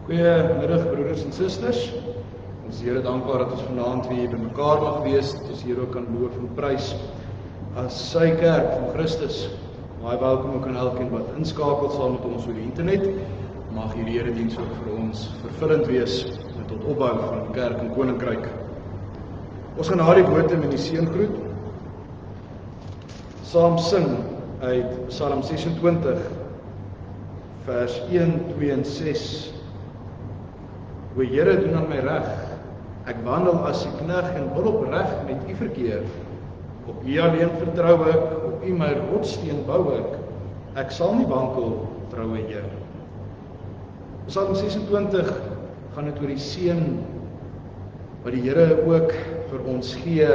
Goeiemiddag broeders en susters. Ons is Here dankbaar dat ons vanaand weer by mekaar mag wees, dat ons Here ook kan loof en prys as sy kerk van Christus. Baie welkom ook aan elkeen wat inskakel saam met ons oor die internet. Mag hierdie erediens ook vir ons vervullend wees en tot opbou van die kerk en koninkryk. Ons gaan na die woorde met die seëngroet saam sing uit Psalm 26 vers 1, 2 en 6. O Here, doen aan my reg. Ek wandel as 'n knegg en wil opreg met U verkeer. Op U alleen vertrou ek, op U my rotssteen bou ek. Ek sal nie wankel, troue Heer. Psalm 26 gaan dit oor die seën wat die Here ook vir ons gee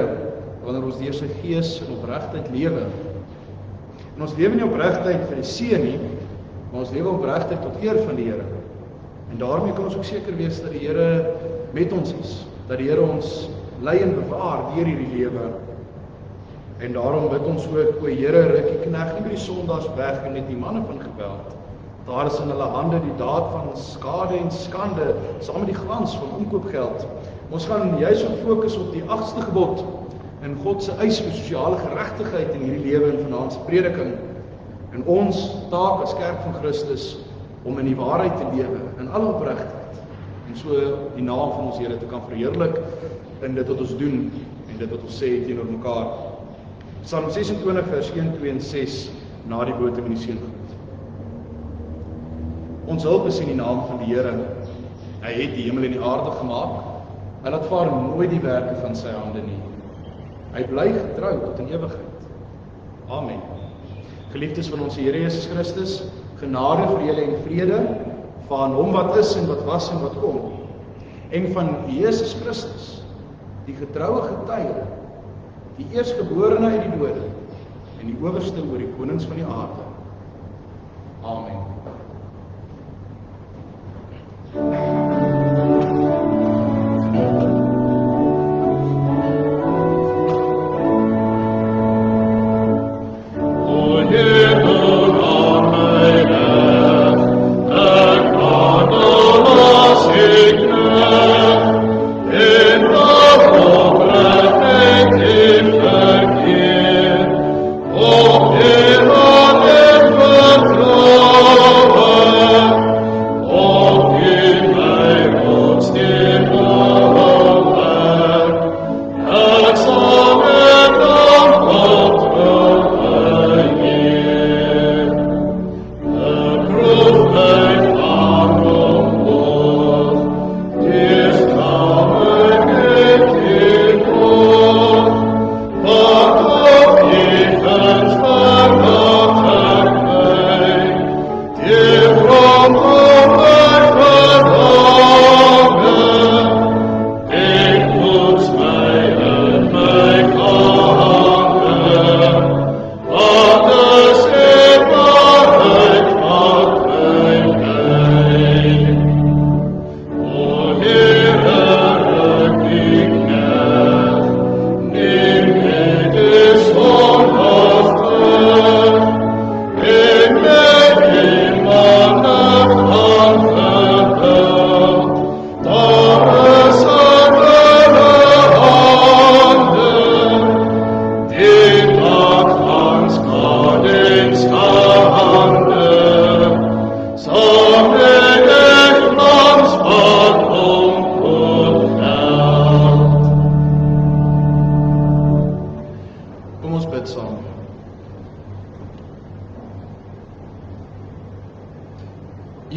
wanneer ons deur sy Gees in opregtheid lewe. En ons lewe nie opregtheid vir die seën nie, maar ons lewe opregtheid tot eer van die Here. En daarmee kan ons ook seker wees dat die Here met ons is, dat die Here ons lei en bewaar deur hierdie lewe. En daarom bid ons ook, o Here, ruk die knegg nie by die sondaars weg en net die manne van geweld. Daar is in hulle hande die daad van skade en skande, saam met die glans van omkoopgeld. Ons gaan juis ook fokus op die 8ste gebod en God se eis vir sosiale geregtigheid in hierdie lewe en vanaand se prediking. En ons taak as kerk van Christus om in die waarheid te lewe, in alle opregtheid, en so die naam van ons Here te kan verheerlik in dit wat ons doen, en dit wat ons sê teenoor mekaar. Psalm 26 vers 1, 2 en 6, na die woorde van die seëngroet. Ons hulp is in die naam van die Here. Hy het die hemel en die aarde gemaak, hy laat vaar nooit die werke van sy hande nie. Hy bly getrou tot in ewigheid. Amen. Geliefdes van ons Here Jesus Christus, genade vir julle en vrede van hom wat is en wat was en wat kom, en van Jesus Christus, die getroue getuie, die eerstgeborene uit die dode, en die owerste oor die konings van die aarde. Amen.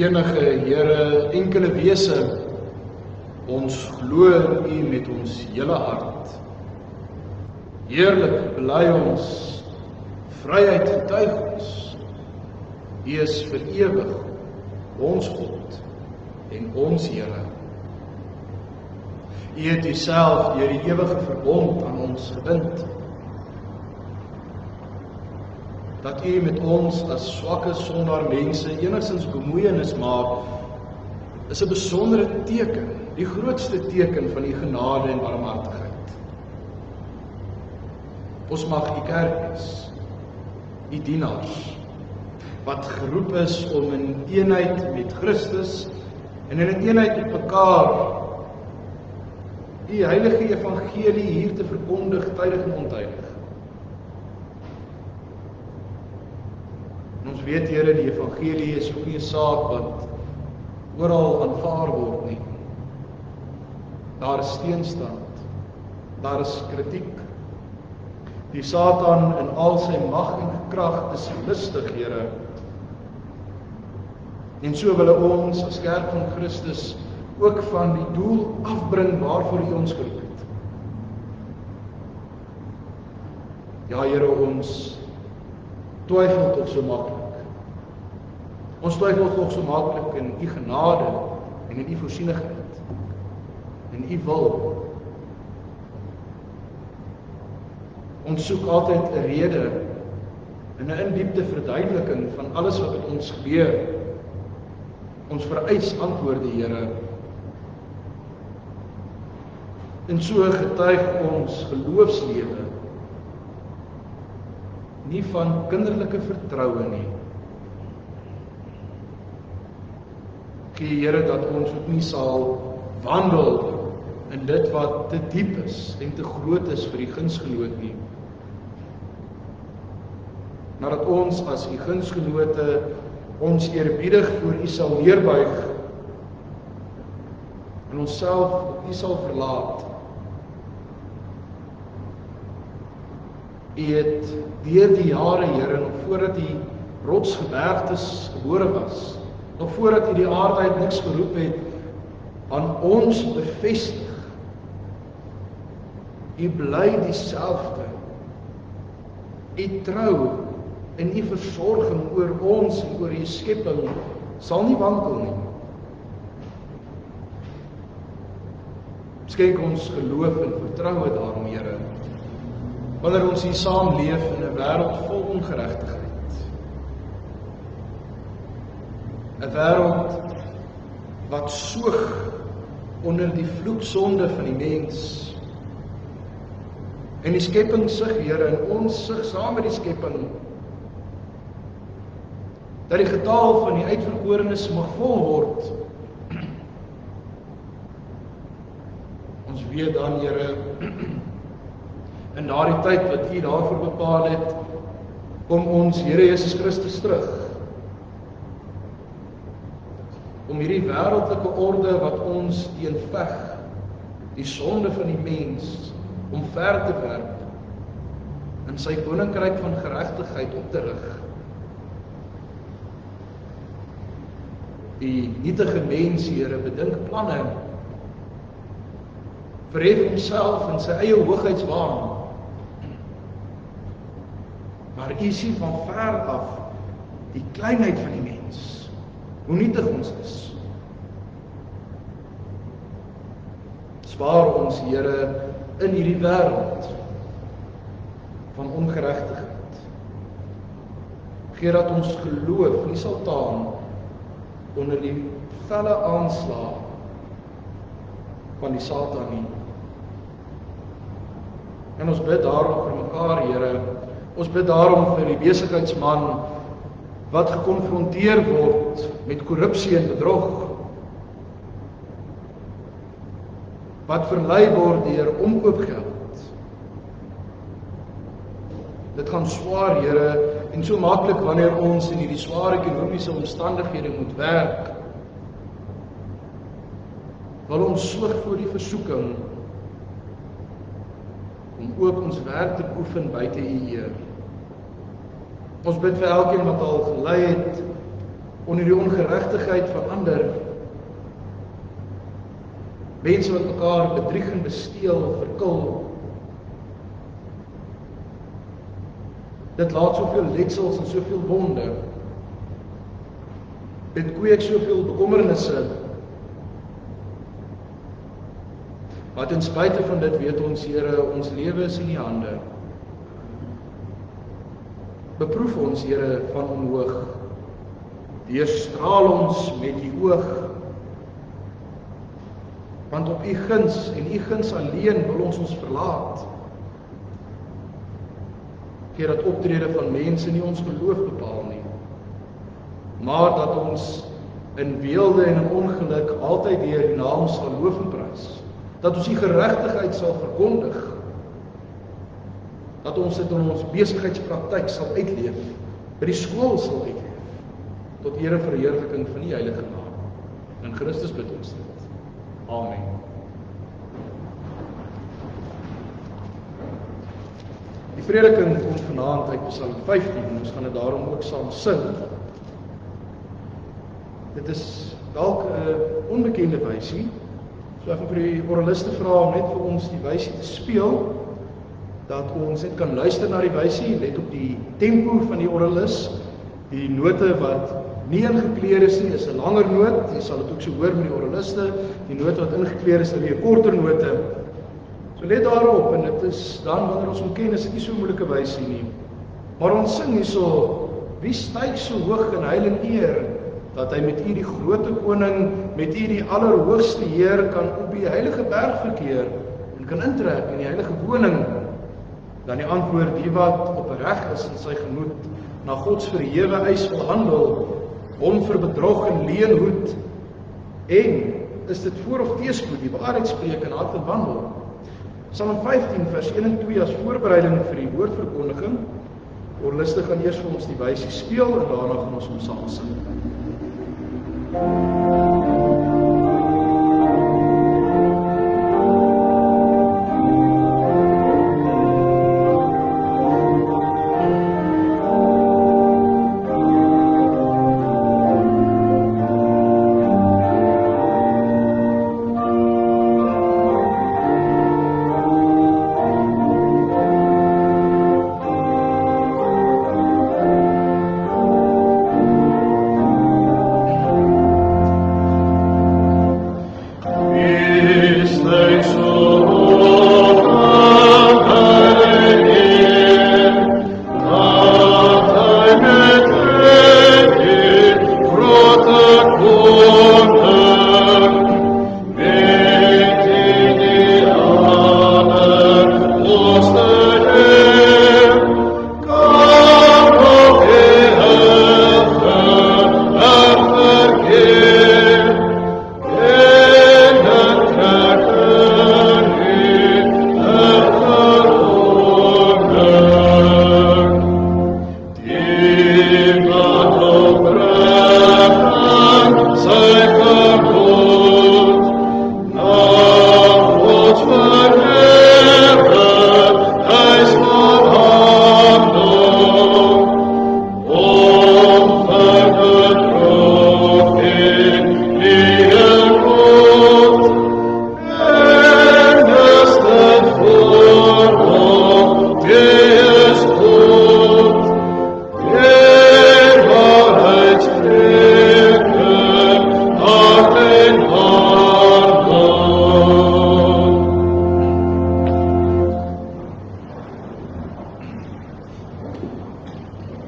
Enige Here, enkele wese, ons glo in U met ons hele hart. Heerlik bely ons, vryheid getuig ons. U is vir ewig ons God en ons Here. U het Uself deur die ewige verbond aan ons gebind. Dat U met ons as swakke sondaar mense enigstens bemoeienis maak, is 'n besondere teken, die grootste teken van U genade en barmhartigheid. Ons mag U kerk wees, U dienaars, wat geroep is om in eenheid met Christus en in 'n eenheid met mekaar die heilige evangelie hier te verkondig, tydig en ontydig. En ons weet, Here, die evangelie is ook nie 'n saak wat oral aanvaar word nie. Daar is teenstand, daar is kritiek. Die Satan in al sy mag en krag is listig, Here. En so wil hy ons as kerk van Christus ook van die doel afbring waarvoor U ons geroep het. Ja, Here, ons twyfel tog so maklik. Ons twyfel tog so maklik in U genade en in U voorsienigheid, en U wil. Ons soek altyd 'n rede en 'n indiepte verduideliking van alles wat met ons gebeur. Ons vereis antwoorde, Here. En so getuig ons geloofslewe nie van kinderlike vertroue nie. Gee, Here, dat ons ook nie sal wandel in dit wat te diep is en te groot is vir U gunsgenoot nie. Maar dat ons as U gunsgenote ons eerbiedig voor U sal neerbuig en onsself op U sal verlaat. U het deur die jare, Here, nog voordat die rotsgebergtes gebore was, nog voordat U die aarde uit niks geroep het, aan ons bevestig. U bly dieselfde. U trou en U versorging oor ons en oor U skepping sal nie wankel nie. Skenk ons geloof en vertroue daarom, Here, wanneer ons hier saam leef in 'n wêreld vol ongeregtigheid. 'n Wêreld wat soog onder die vloeksonde van die mens. En die skepping sug, Here, en ons sug saam met die skepping, dat die getal van die uitverkorenes mag vol word. Ons weet dan, Here, in daardie tyd wat U daarvoor bepaal het, kom ons Here Jesus Christus terug, om hierdie wêreldlike orde wat ons teenveg, die sonde van die mens, omver te werp, in sy koninkryk van geregtigheid op te rig. Die nietige mens, Here, bedink planne, verhef homself in sy eie hoogheidswaan. Maar U sien van ver af die kleinheid van die mens, hoe nietig ons is. Spaar ons, Here, in hierdie wêreld van ongeregtigheid. Gee dat ons geloof nie sal taan onder die felle aanslag van die Satan nie. En ons bid daarom vir mekaar, Here. Ons bid daarom vir die besigheidsman wat gekonfronteer word met korrupsie en bedrog, wat verlei word deur omkoopgeld. Dit gaan swaar, Here, en so maklik wanneer ons in hierdie swaar ekonomiese omstandighede moet werk. Wil ons soog voor die versoeking om ook ons werk te oefen buite U eer. Ons bid vir elkeen wat al gelei het onder die ongeregtigheid van ander. Mense wat mekaar bedrieg en besteel, verkil. Dit laat soveel letsels en soveel wonde. Dit kweek soveel bekommernisse. Maar ten spyte van dit weet ons, Here, ons lewe is in U hande. Beproef ons, Here, van omhoog. Deurstraal ons met U oog. Want op U guns en U guns alleen wil ons verlaat. Gee dat optrede van mense nie ons geloof bepaal nie, maar dat ons in weelde en in ongeluk altyd deur die naam sal loof en prys. Dat ons die geregtigheid sal verkondig. Dat ons dit in ons besigheidspraktyk sal uitleef, by die skool sal uitleef, tot eer en verheerliking van die Heilige Naam. In Christus bid ons dit. Amen. Die prediking kom vanaand uit Psalm 15, en ons gaan dit daarom ook saam sing. Dit is dalk 'n onbekende wysie, so ek gaan vir die oraliste vra om net vir ons die wysie te speel, dat ons net kan luister na die wysie, let op die tempo van die oralis, die note wat nie ingekleer is nie, is 'n langer noot, jy sal dit ook so hoor met die oraliste, die noot wat ingekleer is, is 'n korter note. So let daarop, en dit is dan wanneer ons hom ken, is dit nie so moeilike wysie nie. Maar ons sing hierso, wie styg so hoog in heil en eer, dat hy met u die grote koning, met u die allerhoogste Heer, kan op die heilige berg verkeer, en kan intrek in die heilige woning. Dan die antwoord, die wat opreg is in sy gemoed, na Gods verhewe eis wil handel, hom vir bedrog en leuen hoed, en is dit voor of teespoed, die waarheid spreek en hart en wandel. Psalm 15 vers 1 en 2 as voorbereiding vir die woordverkondiging. Oraliste gaan eers vir ons die wysie speel, en daarna gaan ons hom saam sing.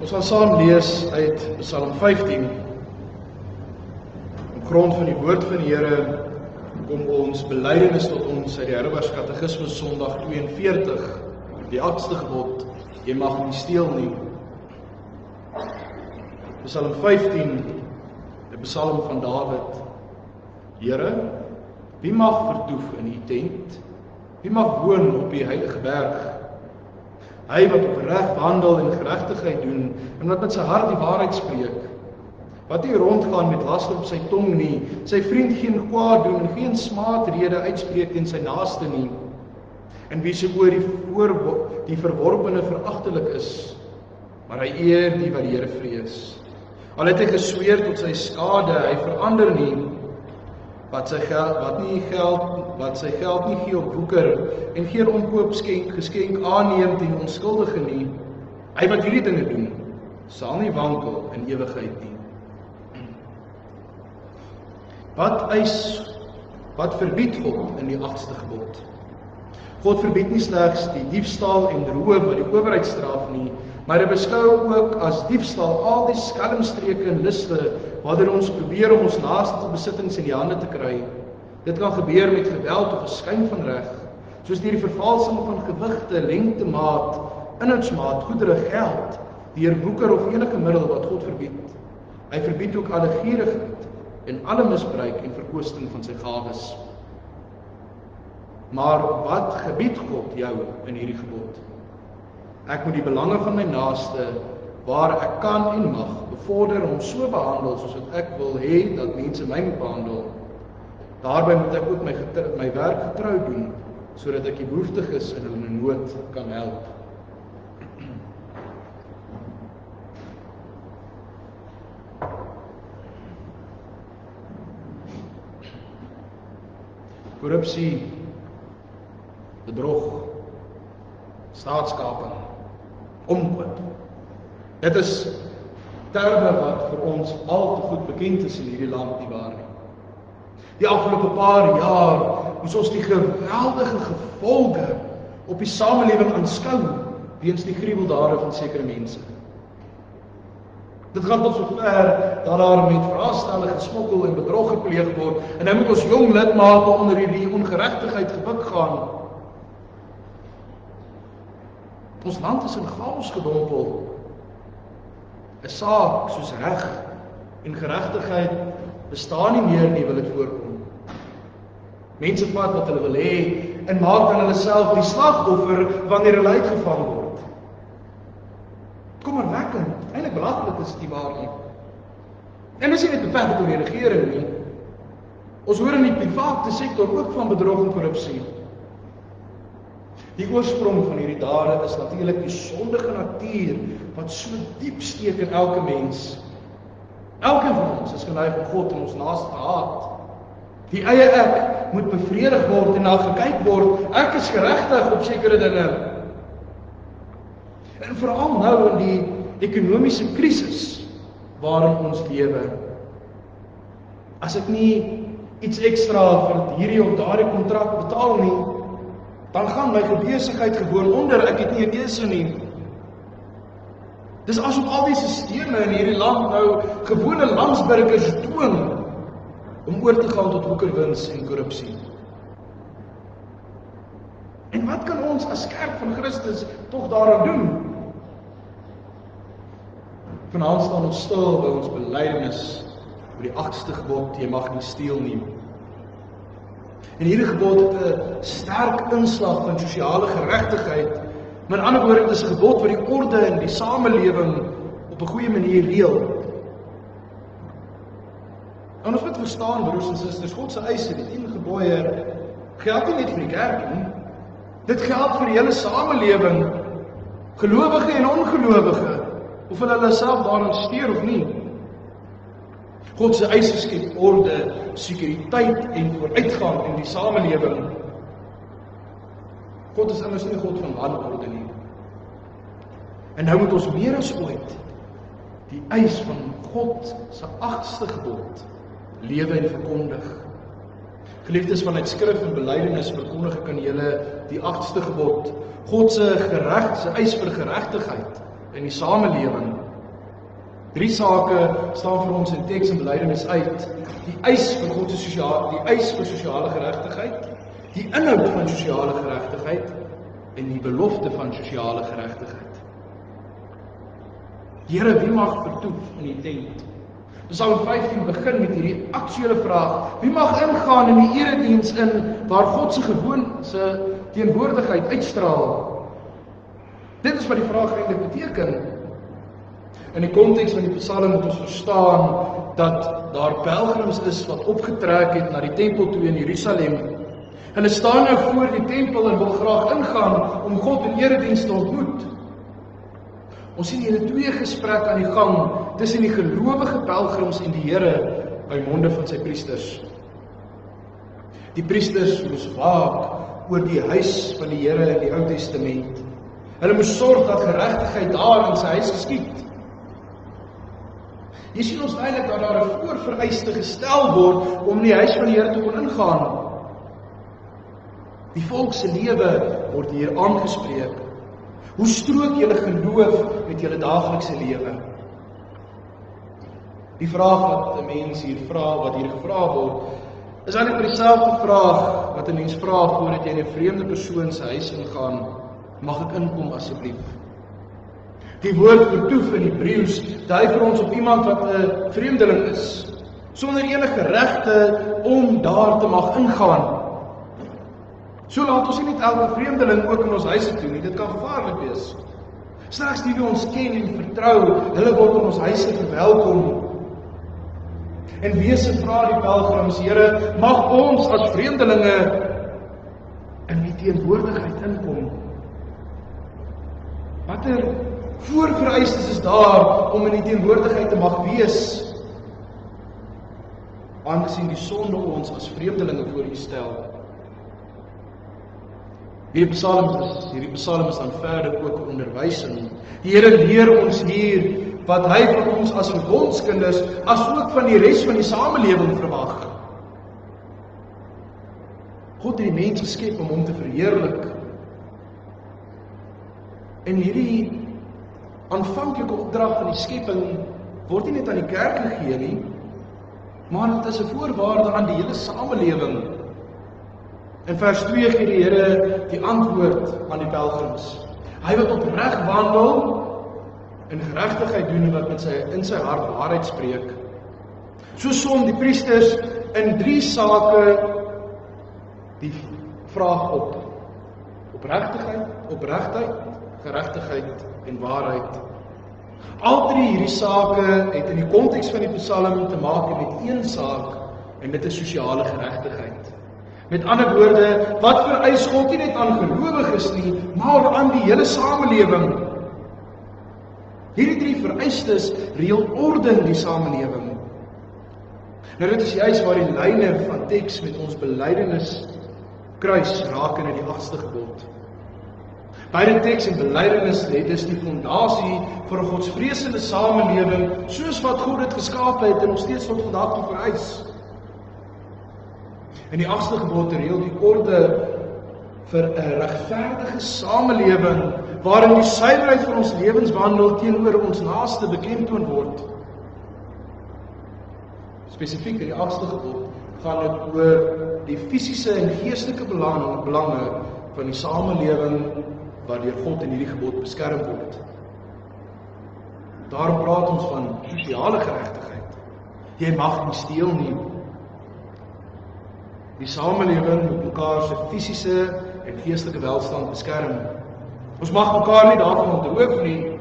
Ons gaan saam lees uit Psalm 15. Op grond van die woord van die Here kom ons belydenis tot ons uit die Heidelberg Katekismus Sondag 42, die 8ste gebod, jy mag nie steel nie. Psalm 15, die Psalm van Dawid. Here, wie mag vertoef in die tent? Wie mag woon op die heilige berg? Hy wat opreg wandel en geregtigheid doen, en wat met sy hart die waarheid spreek, wat nie rondgaan met laster op sy tong nie, sy vriend geen kwaad doen, en geen smaatrede uitspreek teen sy naaste nie, en wie se oor die verworpene veragtelik is, maar hy eer die wat die Here vrees. Al het hy gesweer tot sy skade, hy verander nie, wat sy geld nie gee op woeker, en geen omkoop geskenk aanneem teen onskuldige nie. Hy wat hierdie dinge doen, sal nie wankel in ewigheid nie. Wat verbied God in die 8ste gebod? God verbied nie slegs die diefstal en roof wat die owerheid straf nie, maar hy beskou ook as diefstal al die skelmstreke en liste waardeur ons probeer om ons naaste se besittings in die hande te kry. Dit kan gebeur met geweld of 'n skyn van reg, soos deur die vervalsing van gewigte, lengte, maat, inhoudsmaat, goedere, geld, deur boeker of enige middel wat God verbied. Hy verbied ook alle gierigheid, en alle misbruik en verkwisting van sy gawes. Maar wat gebied God jou in hierdie gebod? Ek moet die belange van my naaste, waar ek kan en mag, bevorder om so behandel soos wat ek wil hê dat mense my moet behandel. Daarby moet ek ook my werk getrou doen, sodat ek die behoeftiges in hulle nood kan help. Korrupsie, bedrog, staatskaping, omkoop. Dit is terme wat vir ons al te goed bekend is in hierdie land, nie waar nie. Die afgelope paar jaar moes ons die geweldige gevolge op die samelewing aanskou weens die gruweldade van sekere mense. Dit gaan tot sover dat daar met vraestelle gesmokkel en bedrog gepleeg word, en nou moet ons jong lidmate onder hierdie ongeregtigheid gebuk gaan. Ons land is in chaos gedompel. 'n Saak soos reg en geregtigheid bestaan nie meer nie, wil dit voorkom. Mense vat wat hulle wil hê en maak dan hulle self die slagoffer wanneer hulle uitgevang word. Kommerwekkend, eintlik belaglik is dit waar nie. En dis nie net beperk tot die regering nie. Ons hoor in die private sektor ook van bedrog en korrupsie. Die oorsprong van hierdie dade is natuurlik die sondige natuur wat so diep steek in elke mens. Elkeen van ons is geneig om God en ons naaste te haat. Die eie ek moet bevredig word en na gekyk word, ek is geregtig op sekere dinge. En veral nou in die ekonomiese krisis waarin ons lewe. As ek nie iets ekstra vir hierdie of daardie kontrak betaal nie, dan gaan my besigheid gewoon onder, ek het nie 'n keuse nie. Dis asof al die sisteme in hierdie land nou gewone landsburgers dwing om oor te gaan tot woekerwins en korrupsie. En wat kan ons as kerk van Christus tog daaraan doen? Vanaand staan ons stil by ons belydenis oor die 8ste gebod, jy mag nie steel nie. En hierdie gebod het 'n sterk inslag van sosiale geregtigheid. Met ander woorde, dit is 'n gebod wat die orde in die samelewing op 'n goeie manier reël. En ons moet verstaan, broers en susters, God se eise, die 10 gebooie, geld nie net vir die kerk nie. Dit geld vir die hele samelewing, gelowige en ongelowige, of hulle self daarin steur of nie. God se eise skep orde, sekuriteit en vooruitgang in die samelewing. God is immers nie 'n God van wanorde nie. En nou moet ons meer as ooit die eis van God se 8ste gebod lewe en verkondig. Geliefdes, vanuit skrif en belydenis verkondig ek aan julle die 8ste gebod, God se eis vir geregtigheid in die samelewing. 3 sake staan vir ons in teks en belydenis uit. Die eis vir God se die eis vir sosiale geregtigheid, die inhoud van sosiale geregtigheid en die belofte van sosiale geregtigheid. Here, wie mag vertoef in die tent? Psalm 15 begin met hierdie aktuele vraag: wie mag ingaan in die erediens in waar God se teenwoordigheid uitstraal? Dit is wat die vraag eintlik beteken. In die konteks van die Psalm moet ons verstaan dat daar pelgrims is wat opgetrek het na die tempel toe in Jerusalem. Hulle staan nou voor die tempel en wil graag ingaan om God in erediens te ontmoet. Ons sien hier 'n 2 gesprek aan die gang tussen die gelowige pelgrims en die Here by monde van sy priesters. Die priesters moes waak oor die huis van die Here in die Ou Testament. Hulle moes sorg dat geregtigheid daar in sy huis geskied. Hier sien ons duidelik dat daar 'n voorvereiste gestel word om in die huis van die Here te kon ingaan. Die volk se lewe word hier aangespreek. Hoe strook julle geloof met julle daaglikse lewe? Die vraag wat 'n mens hier vra, wat hier gevra word, is eintlik dieselfde vraag wat 'n mens vra voordat jy in 'n vreemde persoon se huis ingaan: mag ek inkom asseblief? Die woord vertoef in Hebreëus dui vir ons op iemand wat 'n vreemdeling is. sonder enige regte om daar te mag ingaan. So laat ons nie net elke vreemdeling ook in ons huise toe nie, dit kan gevaarlik wees. Slegs die wie ons ken en vertrou, hulle word in ons huise verwelkom. En wese vra die pelgrims, Here, mag ons as vreemdelinge in die teenwoordigheid inkom. Watter voorvereistes is daar om in die teenwoordigheid te mag wees, aangesien die sonde ons as vreemdelinge voor U stel? Hierdie psalm is dan verder ook 'n onderwysing. Die Here leer ons hier wat hy van ons as verbondskinders, as ook van die res van die samelewing verwag. God het die mens geskep om hom te verheerlik. En hierdie aanvanklike opdrag van die skepping word nie net aan die kerk gegee nie, maar dit is 'n voorwaarde aan die hele samelewing. In vers 2 gee die Here die antwoord aan die pelgrims. Hy wat opreg wandel en geregtigheid doen wat in sy hart waarheid spreek. So som die priesters in 3 sake die vraag op. Opregtheid, geregtigheid en waarheid. Al 3 hierdie sake het in die konteks van die psalm te maak met een saak, en dit is sosiale geregtigheid. Met ander woorde, wat vereis God nie net aan gelowiges nie, maar aan die hele samelewing. Hierdie 3 vereistes reël orde in die samelewing. Nou dit is juis waar die lyne van teks met ons belydenis kruis raak in die 8ste gebod. Beide teks en belydenis lê dus die fondasie vir 'n godsvreesende samelewing, soos wat God dit geskaap het en nog steeds tot vandag toe vereis. In die 8ste gebod reël die orde vir 'n regverdige samelewing waarin die suiwerheid van ons lewenswandel teenoor ons naaste beklemtoon word. Spesifiek in die 8ste gebod gaan dit oor die fisiese en geestelike belange van die samelewing wat deur God in hierdie gebod beskerm word. Daarom praat ons van sosiale geregtigheid. Jy mag nie steel nie. Die samelewing moet mekaar se fisiese en geestelike welstand beskerm. Ons mag mekaar nie daarvan ontroof nie.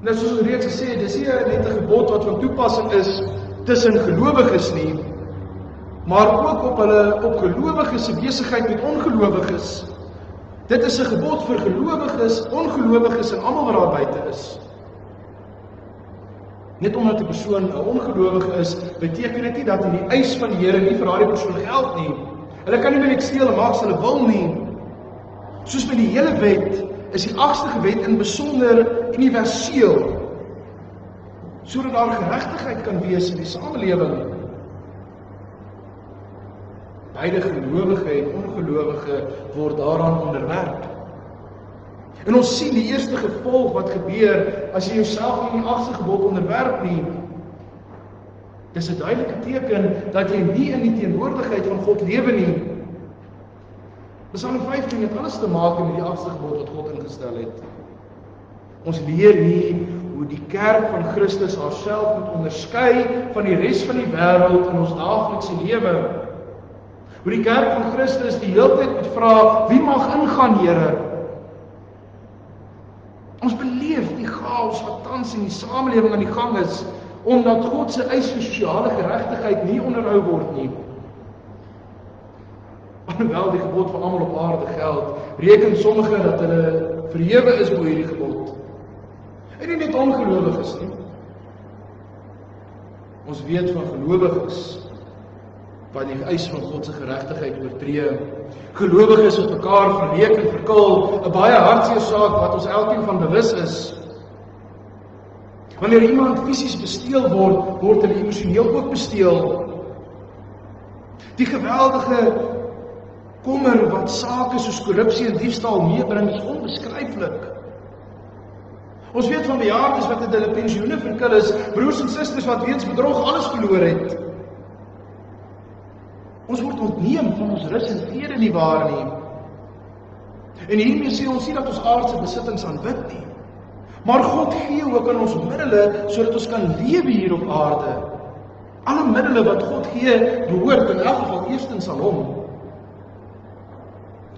Net soos ons reeds gesê het, dis nie net 'n gebod wat van toepassing is tussen gelowiges nie, maar ook op gelowiges se besigheid met ongelowiges. Dit is 'n gebod vir gelowiges, ongelowiges en almal wat daar buite is. Net omdat 'n persoon 'n ongelowige is, beteken dit nie dat die eis van die Here nie vir daardie persoon geld nie. Hulle kan nie meer net steel en maak as hulle wil nie. Soos met die hele wet, is die 8ste gewet in besonder universeel, sodat daar geregtigheid kan wees in die samelewing. Beide gelowige en ongelowige word daaraan onderwerp. En ons sien die eerste gevolg wat gebeur as jy jouself in die 8ste gebod onderwerp nie. Dis 'n duidelike teken dat jy nie in die teenwoordigheid van God lewe nie. Psalm 15 het alles te maak met die 8ste gebod wat God ingestel het. Ons leer hier hoe die kerk van Christus haarself moet onderskei van die res van die wêreld in ons daaglikse lewe. Hoe die kerk van Christus die hele tyd moet vra, wie mag ingaan, Here? Ons beleef die chaos wat tans in die samelewing aan die gang is, omdat God se eis vir sosiale geregtigheid nie onderhou word nie. Alhoewel die gebod van almal op aarde geld, reken sommige dat hulle verhewe is bo hierdie gebod. En nie net ongelowiges nie. Ons weet van gelowiges wat die eis van God se geregtigheid oortree. Gelowiges wat mekaar verweek en verkil, 'n baie hartseer saak wat ons elkeen van bewus is. Wanneer iemand fisies besteel word, word hulle emosioneel ook besteel. Die geweldige kommer wat sake soos korrupsie en diefstal meebring is onbeskryflik. Ons weet van bejaardes wat het hulle pensioene verkil is, broers en susters wat weens bedrog alles verloor het. Ons word ontneem van ons rus en vrede nie waar nie. En hiermee sê ons nie dat ons aardse besittings aanbid nie. Maar God gee ook aan ons middele sodat ons kan lewe hier op aarde. Alle middele wat God gee, behoort in elk geval eerstens aan hom.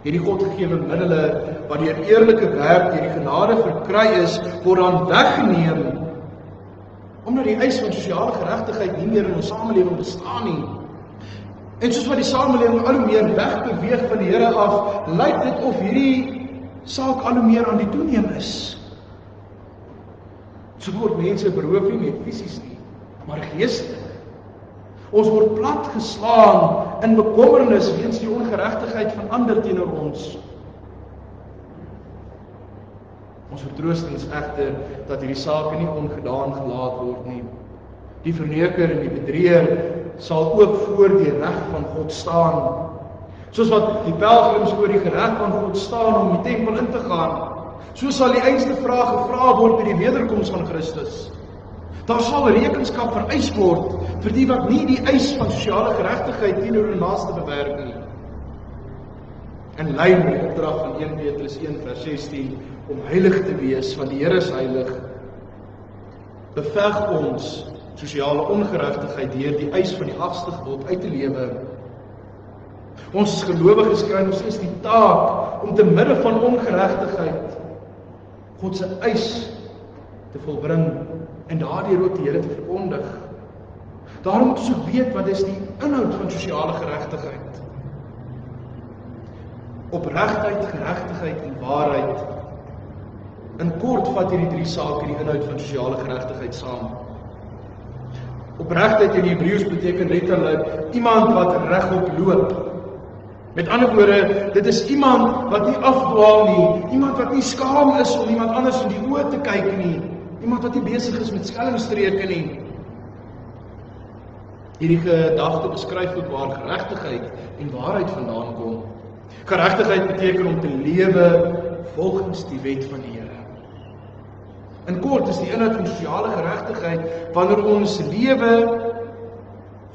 Hierdie Godgegewe middele wat deur eerlike werk deur die genade verkry is, word dan weggeneem, omdat die eis van sosiale geregtigheid nie meer in ons samelewing bestaan nie. En soos wat die samelewing al hoe meer wegbeweeg van die Here af, lyk dit of hierdie saak al hoe meer aan die toeneem is. So word mense beroof nie net fisies nie, maar geestelik. Ons word platgeslaan in bekommernis weens die ongeregtigheid van ander teenoor ons. Ons vertroostings egter dat hierdie sake nie ongedaan gelaat word nie. Die verneker en die bedrieger sal ook voor die reg van God staan. Soos wat die pelgrims voor die reg van God staan om die tempel in te gaan, so sal die einste vraag gevra word by die wederkoms van Christus. Daar sal rekenskap vereis word vir die wat nie die eis van sosiale geregtigheid teenoor hulle naaste bewerk nie. In lyn met die opdrag van 1 Petrus 1 vers 16 om heilig te wees, want die Here is heilig, beveg ons sosiale ongeregtigheid deur die eis van die 8ste gebod uit te lewe. Ons gelowiges kry ons is die taak om te midde van ongeregtigheid God se eis te volbring en daardeur ook die Here te verkondig. Daarom moet ons ook weet wat is die inhoud van sosiale geregtigheid. Opregtheid, geregtigheid en waarheid. In kort vat hierdie drie sake die inhoud van sosiale geregtigheid saam. Opregtheid in die Hebreëus beteken letterlik iemand wat regop loop. Met ander woorde, dit is iemand wat nie afdwaal nie, iemand wat nie skaam is om iemand anders in die oë te kyk nie, iemand wat nie besig is met skelmstreke nie. Hierdie gedagte beskryf ook waar geregtigheid en waarheid vandaan kom. Geregtigheid beteken om te lewe volgens die wet van die Here. In kort is die inhoud van sosiale geregtigheid wanneer ons lewe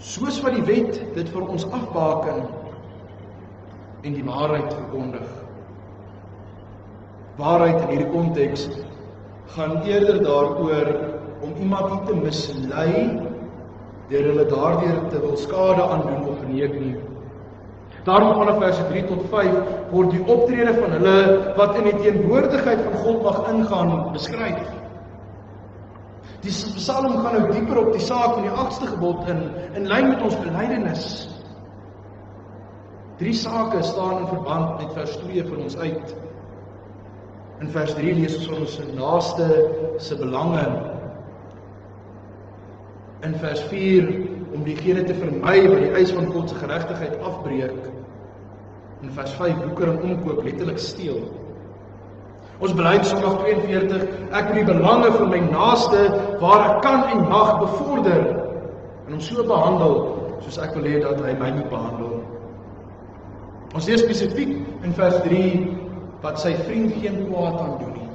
soos wat die wet dit vir ons afbaken en die waarheid verkondig. Waarheid in hierdie konteks gaan eerder daaroor om iemand nie te mislei deur hulle daardeur te wil skade aandoen of verneek nie. Daarom vanaf verse 3 tot 5 word die optrede van hulle wat in die teenwoordigheid van God mag ingaan beskryf. Die Psalm gaan nou dieper op die saak van die 8ste gebod in lyn met ons belydenis. 3 sake staan in verband met vers 2 vir ons uit. In vers 3 lees ons van ons naaste se belange. In vers 4 om diegene te vermy wat die eis van God se geregtigheid afbreek. In vers 5 woeker en omkoop, letterlik steel. Ons bely Sondag 42, ek moet die belange van my naaste waar ek kan en mag bevorder en hom so behandel soos ek wil hê dat hy my moet behandel. Ons lees spesifiek in vers 3 wat sy vriend geen kwaad aan doen nie.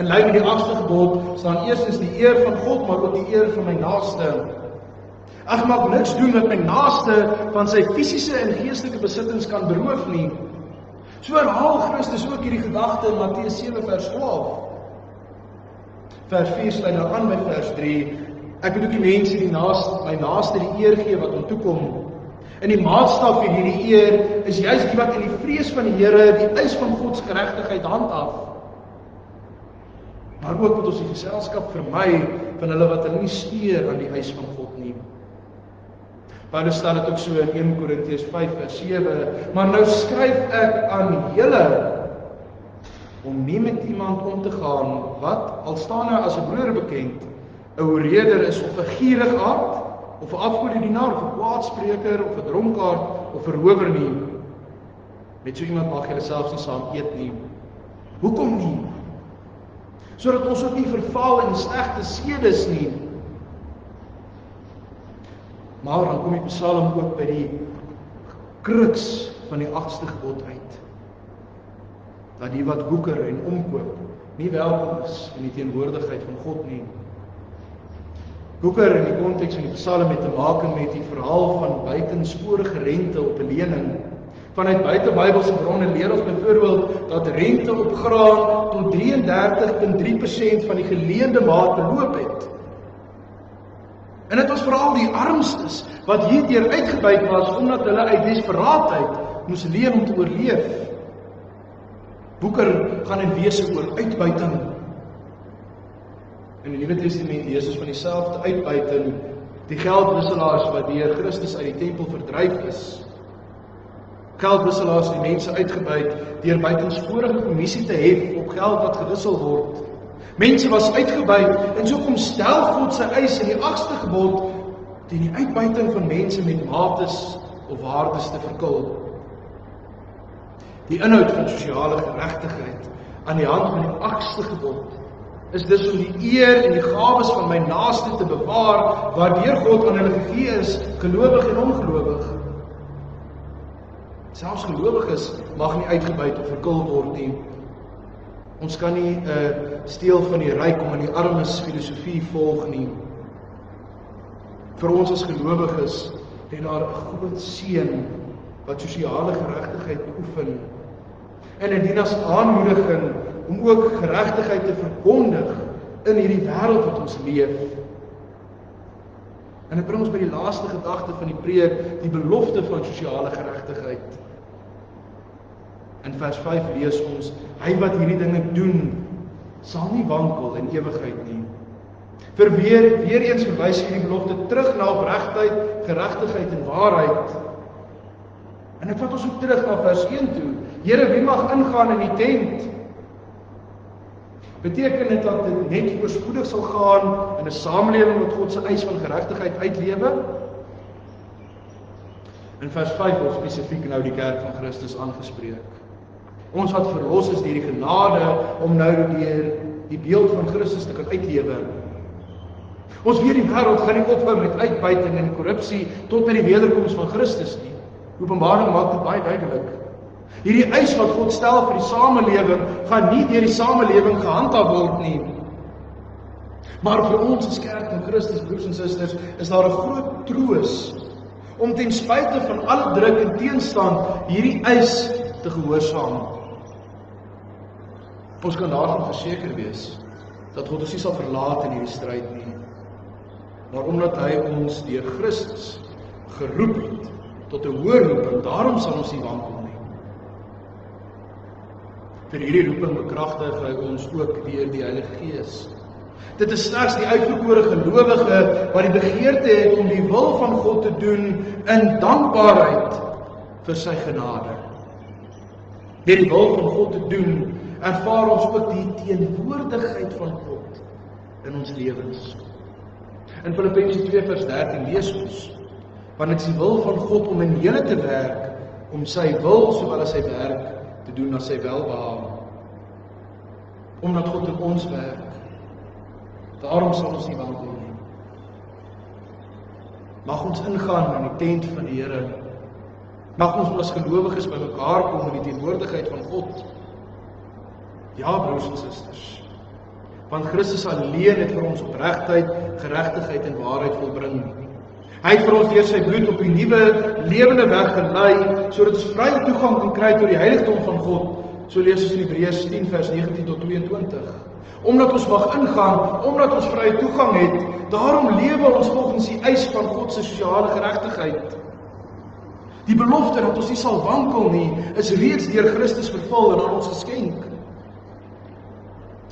En lyn met die 8ste gebod staan eerstens die eer van God, maar ook die eer van my naaste. Ek mag niks doen wat my naaste van sy fisiese en geestelike besittings kan beroof nie. So herhaal Christus ook hierdie gedagte in Matteus 7 vers 12. Vers 4 sluit nou aan by vers 3. Ek moet ook die mense my naaste die eer gee wat hom toekom. En die maatstaf vir hierdie eer is juist die wat in die vrees van die Here die eis van God se geregtigheid handhaaf. Maar ook moet ons die geselskap vermy van hulle wat hulle nie steur aan die eis van God nie. Paulus stel dit ook so in 1 Korintiërs 5 vers 7, maar nou skryf ek aan julle om nie met iemand om te gaan wat, al staan hy as 'n broer bekend, 'n oreerder is of 'n gierige aard, of 'n afgodedienaar, of 'n kwaadspreker, of 'n dronkaard, of 'n rower nie. Met so iemand mag julle selfs nie saam eet nie. Hoekom nie? Sodat ons ook nie verval in slegte sedes nie. Maar dan kom die Psalm ook by die kruks van die 8ste gebod uit. Dat die wat woeker en omkoop nie welkom is in die teenwoordigheid van God nie. Woeker in die konteks van die Psalm het te maak met die verhaal van buitensporige rente op 'n lening. Vanuit buitebybelse bronne leer ons byvoorbeeld dat rente op graan tot 33,3% van die geleende maat beloop het. En dit was veral die armstes wat hierdeur uitgebuit was omdat hulle uit desperaatheid moes leen om te oorleef. Boeker gaan in wese oor uitbuiting. In die Nuwe Testament lees ons van dieselfde uitbuiting, die geldwisselaars wat deur Christus uit die tempel verdryf is. Geldwisselaars het die mense uitgebuit deur buitensporige kommissie te hef op geld wat gewissel word. Mense was uitgebuit en so kom stel God sy eis in die 8ste gebod teen die uitbuiting van mense met mates of waardes te verkil. Die inhoud van sosiale geregtigheid aan die hand van die 8ste gebod is dus om die eer en die gawes van my naaste te bewaar waardeur God aan hulle gegee is, gelowig en ongelowig. Selfs gelowiges mag nie uitgebuit of verkil word nie. Ons kan nie steel van die ryk om aan die armes filosofie volg nie. Vir ons as gelowiges het daar 'n groot seën wat sosiale geregtigheid beoefen. En indien as aanmoediging om ook geregtigheid te verkondig in hierdie wêreld wat ons leef. En dit bring ons by die laaste gedagte van die preek, die belofte van sosiale geregtigheid. In vers 5 lees ons, hy wat hierdie dinge doen, sal nie wankel in ewigheid nie. Vir weer eens verwys hierdie belofte terug na opregtheid, geregtigheid en waarheid. En dit vat ons ook terug na vers 1 toe. Here, wie mag ingaan in die tent? Beteken dit dat dit net voorspoedig sal gaan in 'n samelewing wat God se eis van geregtigheid uitlewe? In vers 5 word spesifiek nou die kerk van Christus aangespreek. Ons wat verlos is deur die genade om nou deur die beeld van Christus te kan uitlewe. Ons weet die wêreld gaan nie ophou met uitbuiting en korrupsie tot by die wederkoms van Christus nie. Openbaring maak dit baie duidelik. Hierdie eis wat God stel vir die samelewing gaan nie deur die samelewing gehandhaaf word nie. Maar vir ons as kerk van Christus, broers en susters, is daar 'n groot troos om ten spyte van alle druk en teenstand hierdie eis te gehoorsaam. Ons kan daarvan verseker wees dat God ons nie sal verlaat in hierdie stryd nie. Maar omdat hy ons deur Christus geroep het tot 'n hoër roeping, daarom sal ons nie wankel nie. Vir hierdie roeping bekragtig hy ons ook deur die Heilige Gees. Dit is slegs die uitverkore gelowige wat die begeerte het om die wil van God te doen in dankbaarheid vir sy genade. Deur die wil van God te doen, ervaar ons ook die teenwoordigheid van God in ons lewens. In Filippense 2 vers 13 lees ons, want dit is die wil van God om in julle te werk, om sy wil sowel as sy werk te doen na sy welbehae. Omdat God in ons werk, daarom sal ons nie wankel nie. Mag ons ingaan in die tent van die Here. Mag ons as gelowiges by mekaar kom in die teenwoordigheid van God. Ja, broers en susters. Want Christus alleen het vir ons opregtheid, geregtigheid en waarheid volbring. Hy het vir ons deur sy bloed op die nuwe lewende weg gelei, sodat ons vrye toegang kan kry tot die heiligdom van God. So lees ons in Hebreërs 10 vers 19 tot 22. Omdat ons mag ingaan, omdat ons vrye toegang het, daarom lewe ons volgens die eis van God se sosiale geregtigheid. Die belofte dat ons nie sal wankel nie, is reeds deur Christus vervul en aan ons geskenk.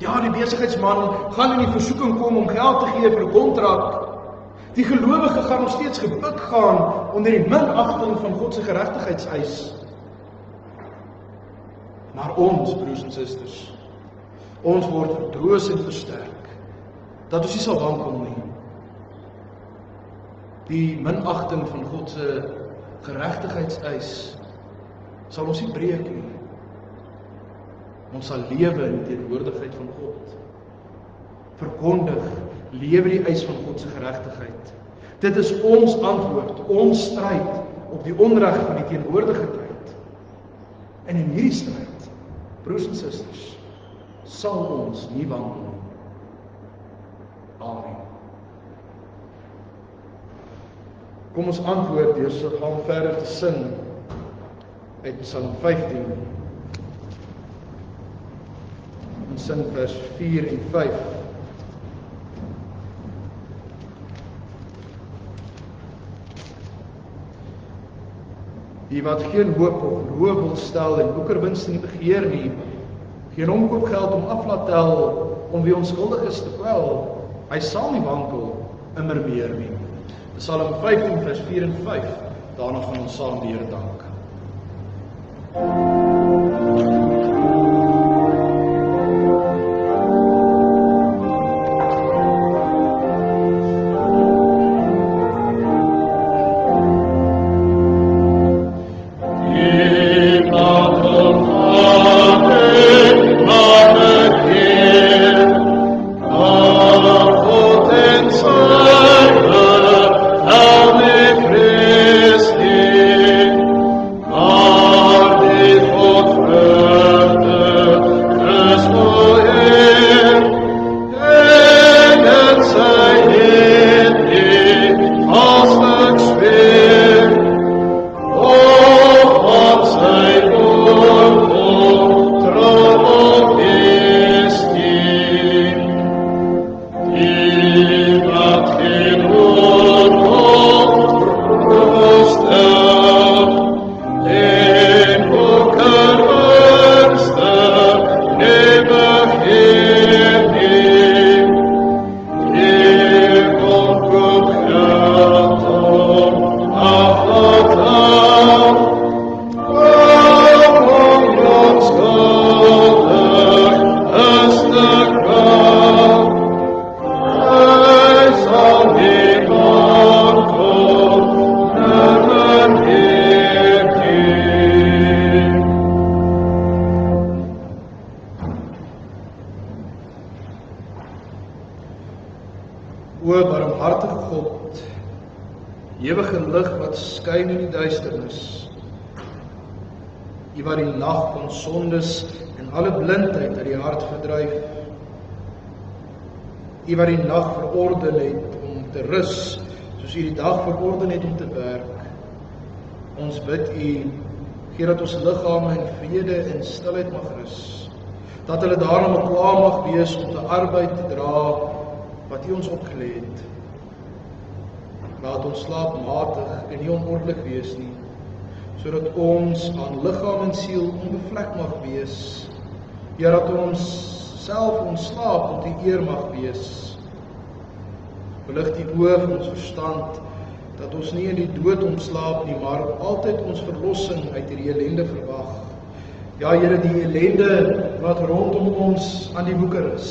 Ja, die besigheidsman gaan in die versoeking kom om geld te gee vir 'n kontrak. Die gelowige gaan nog steeds gebuk gaan onder die minagting van God se geregtigheidseis. Maar ons, broers en susters, ons word vertroos en versterk, dat ons nie sal wankel nie. Die minagting van God se geregtigheidseis sal ons nie breek nie. Ons sal lewe in die teenwoordigheid van God. Verkondig, lewe die eis van God se geregtigheid. Dit is ons antwoord, ons stryd op die onreg van die teenwoordige tyd. En in hierdie stryd, broers en susters, sal ons nie wankel nie. Amen. Kom ons antwoord deur so gaan verder te sing uit Psalm 15. Ons sing vers 4 en 5. Die wat geen hoop of roof wil stel en boekerwinste nie begeer nie, geen omkoopgeld om af laat tel, om wie onskuldig is te kwel, hy sal nie wankel, immer meer nie. Psalm 15 vers 4 en 5, daarna gaan ons saam die Here dank. O barmhartige God, ewige lig wat skyn in die duisternis, U wat die nag van sondes en alle blindheid uit die hart verdryf, U wat die nag verorden het om te rus, soos U die dag verorden het om te werk. Ons bid U, gee dat ons liggame in vrede en stilheid mag rus, dat hulle daarom klaar mag wees om te arbeid te dra wat U ons opgelê het. Laat ons slaapmatig en nie onordelik wees nie, sodat ons aan liggaam en siel onbevlek mag wees, ja, dat ons self ons slaap om te eer mag wees. Belig die oë van ons verstand, dat ons nie in die dood ontslaap nie, maar altyd ons verlossing uit hierdie ellende verwag. Ja, Here, die ellende wat rondom ons aan die woeker is,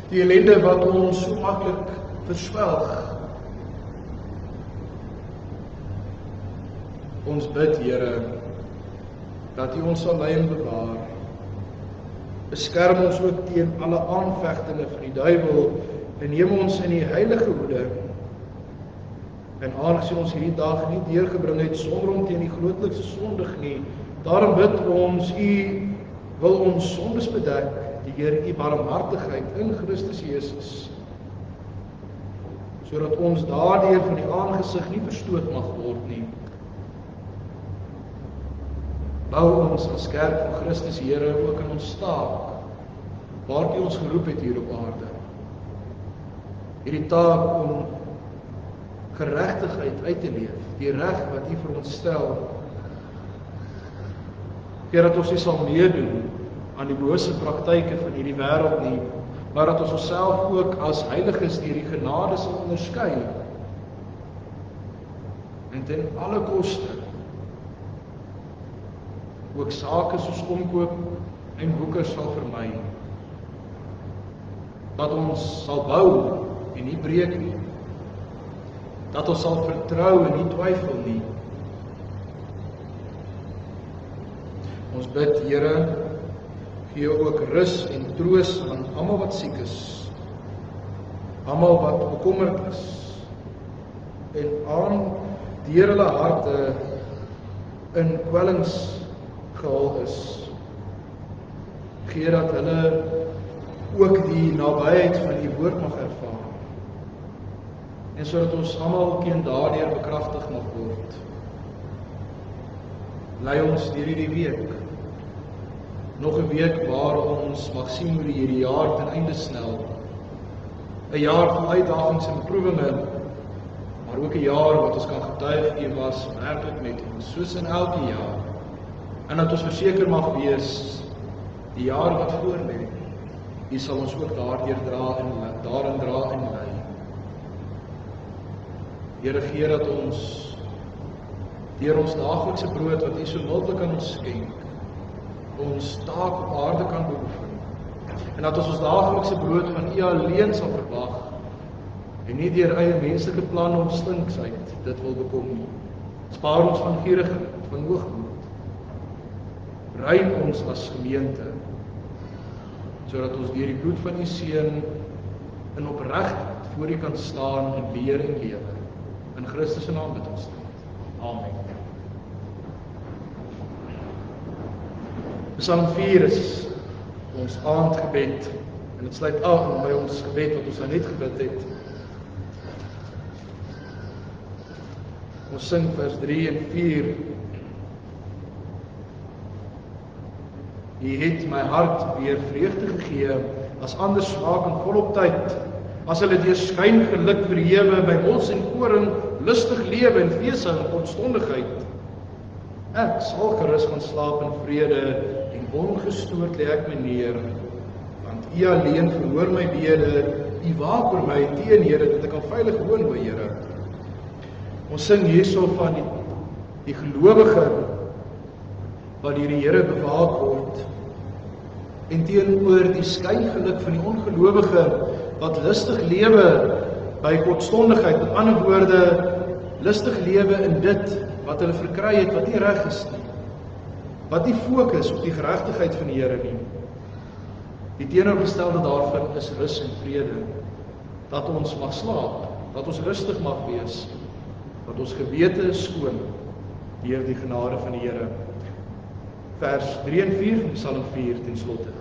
die ellende wat ons so maklik verswelg. Ons bid, Here, dat U ons sal lei en bewaar. Beskerm ons ook teen alle aanvegtinge van die duiwel en neem ons in die heilige hoede. En aangesien ons hierdie dag nie deurgebring het sonder om teen die grootlikste sondig nie, daarom bid ons, U wil ons sondes bedek, die Here U barmhartigheid in Christus Jesus, sodat ons daardeur van die aangesig nie verstoot mag word nie. Bou ons as kerk van Christus Here ook in ons taak, waartoe ons geroep het hier op aarde. Hierdie taak om geregtigheid uit te leef, die reg wat U vir ons stel. Here, dat ons nie sal meedoen aan die bose praktyke van hierdie wêreld nie, maar dat ons onsself ook as heiliges deur die genade sal onderskei en ten alle koste ook sake soos omkoop en woeker sal vermy. Dat ons sal bou en nie breek nie. Dat ons sal vertrou en nie twyfel nie. Ons bid, Here, gee ook rus en troos aan almal wat siek is, almal wat bekommerd is, en aan deur hulle harte in kwellings gehul is. Gee dat hulle ook die nabyheid van die woord mag ervaar, en sodat ons almal daardeur bekragtig mag word. Lei ons deur hierdie week, nog 'n week waar ons mag sien hoe hierdie jaar ten einde snel, 'n jaar van uitdagings en beproewinge, maar maar ook 'n jaar wat ons kan getuig, U was werklik met ons, soos in elke jaar. En dat ons verseker mag wees, die jaar wat voorlê, U sal ons ook daarin dra en lei. Here, gee dat ons deur ons daaglikse brood wat U so mildelik aan ons skenk, ons taak op aarde kan beoefen. En dat ons daaglikse brood van U alleen sal verwag en nie deur eie menslike planne of slinksheid dit wil bekom nie. Spaar ons van gierigheid, van hoogmoed. Rein ons as gemeente, sodat ons deur die bloed van U Seun in opregtheid voor U kan staan en leer en lewe. In Christus se naam bid ons dit. Amen. Psalm 4 is ons aandgebed en dit sluit aan by ons gebed wat ons nou net gebid het. Ons sing vers 3 en 4. U het my hart weer vreugde gegee, as ander smaak en volop tyd, as hulle deur skyn geluk verhewe, by mos en koring, lustig lewe en fees en ontstondigheid. Ek sal gerus gaan slaap in vrede, en ongestoord lê ek my neer, want U alleen verhoor my bede, U waak oor my teen, Here, dat ek kan veilig woon, o Here. Ons sing hierso van die gelowige wat deur die Here bewaak word, en teenoor die skyngeluk van die ongelowige wat lustig lewe by kortstondigheid, met ander woorde, lustig lewe in dit wat hulle verkry het, wat nie reg is nie, wat nie fokus op die geregtigheid van die Here nie. Die teenoorgestelde daarvan is rus en vrede, dat ons mag slaap, dat ons rustig mag wees, dat ons gewete is skoon deur die genade van die Here. Vers 3 en 4 van Psalm 4 ten slotte.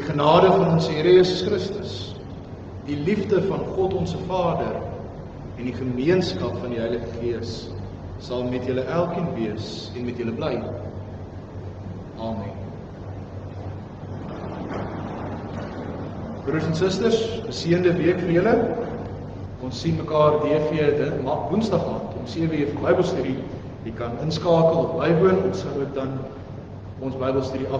Die genade van ons Here Jesus Christus, die liefde van God ons Vader en die gemeenskap van die Heilige Gees sal met julle elkeen wees en met julle bly. Amen. Broers en susters, geseënde week vir julle. Ons sien mekaar DV Woensdag aand om 7:00 vir Bybelstudie. Jy kan inskakel of bywoon, ons sal ook dan ons Bybelstudie